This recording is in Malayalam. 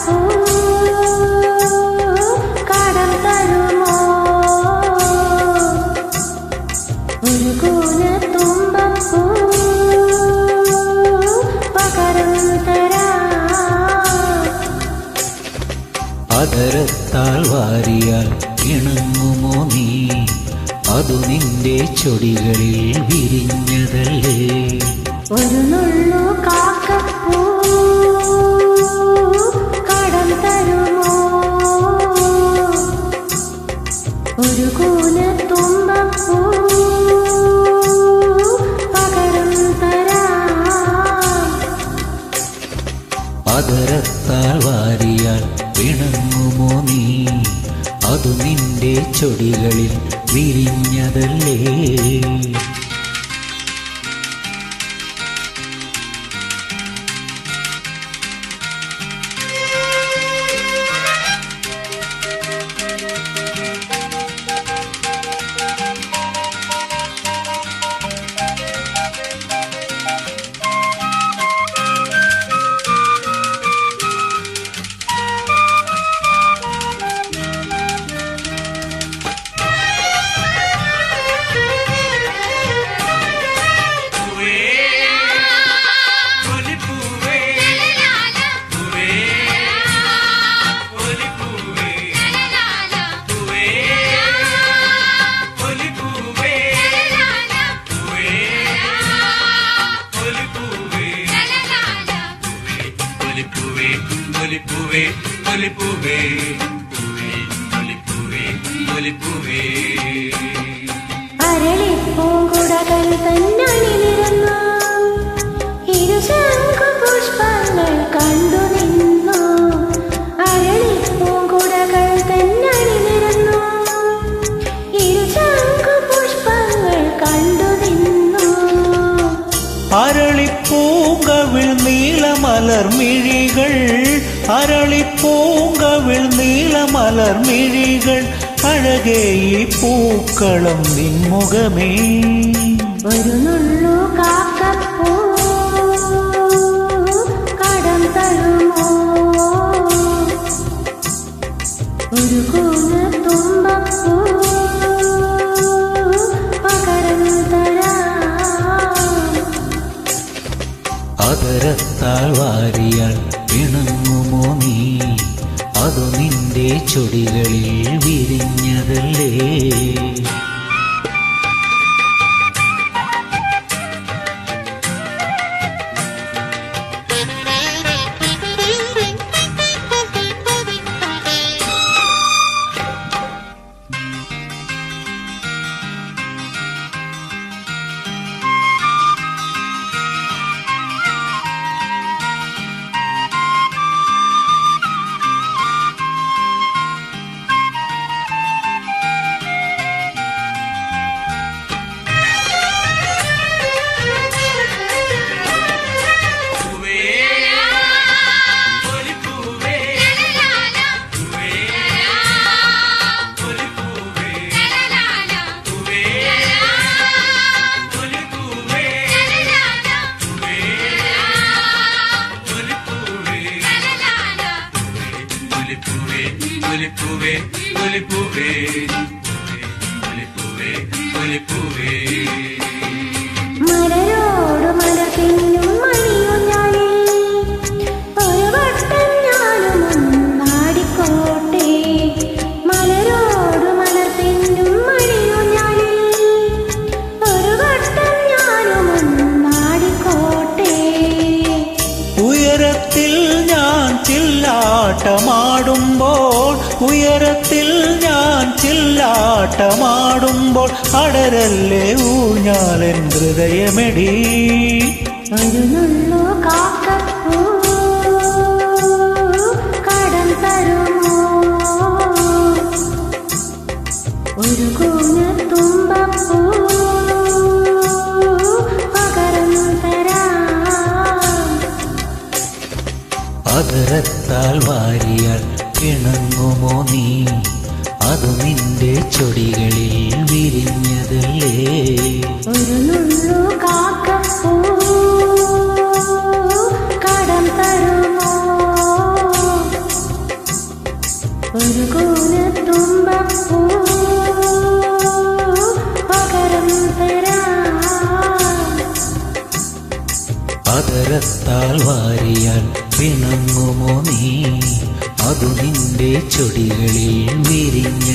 കാക്കപ്പൂ കടം തരുമോ ഒരു കൂന തുമ്പപ്പൂ പകരം തരാം അതരത്താൽ വാരിയാൽ ഇണങ്ങുമോ നീ അതു നിന്റെ ചൊടികളിൽ വിരിഞ്ഞതല്ലേ ഒരു നുള്ളു കാക്കപ്പൂ കടം തരുമോ ഒരു കൂന തുമ്പപ്പൂ പകരം തരാം അതരത്താൽ വാരിയാൽ ഇണങ്ങുമോ നീ അതു നിന്റെ ചൊടികളിൽ വിരിഞ്ഞതല്ലേ അരളിപ്പൂങ്കുടകൾ തന്നണിനിരുന്നു ഇരുശംഖുപുഷ്പങ്ങൾ കണ്ടു നിന്നു അരളിപ്പൂങ്കുടകൾ തന്നണിനിരുന്നു ഇരുശംഖുപുഷ്പങ്ങൾ കണ്ടു നിന്നു അരളിപ്പൂങ്കവിൾ നീലമലർമിഴികൾ അരളിപ്പൂങ്കവിൾ നീലമലർമിഴികൾ അഴകേ ഈ പൂക്കളം നിൻമുഖമേ ഒരു നുള്ളു കാക്കപ്പൂ കടം തരുമോ ഒരു കൂന തുമ്പപ്പൂ പകരം തരാം അതരത്താൽ വാരിയാൽ ഇണങ്ങുമോ നീ അതു നിന്റെ ചൊടികളിൽ വിരിഞ്ഞതല്ലേ മലരോട് മലപിന്നും മണിയുഞ്ഞാലേ ഒരു വട്ടം ഞാനും നാടിക്കോട്ടെ മലരോട് മലപിന്നും മണിയുഞ്ഞാലേ ഒരു വട്ടം ഞാനും നാടിക്കോട്ടെ ഉയരത്തിൽ ഞാൻ ചില്ലാട്ടമാടുമ്പോൾ ഉയരത്തിൽ ഞാൻ ചില്ലാട്ടമാടുമ്പോൾ അടരല്ലേ ഊഞ്ഞാലൻ ഹൃദയമെടി ഒരു നുള്ളു കാക്കപ്പൂ കടം തരുമോ ഒരു കൂന തുമ്പപ്പൂ പകരം തരാം അതരത്താൽ വാരിയാൽ ഇണങ്ങുമോ നീ അതു നിന്റെ ചൊടികളിൽ വിരിഞ്ഞതല്ലേ ഒരു നുള്ളു കാക്കപ്പൂ കടം തരുമോ കൂനത്തുമ്പപ്പൂ പകരം തരാം. അതരത്താൽ വാരിയാൽ പിണങ്ങുമോ നീ, അതു നിന്റെ ചൊടികളിൽ വിരിഞ്ഞ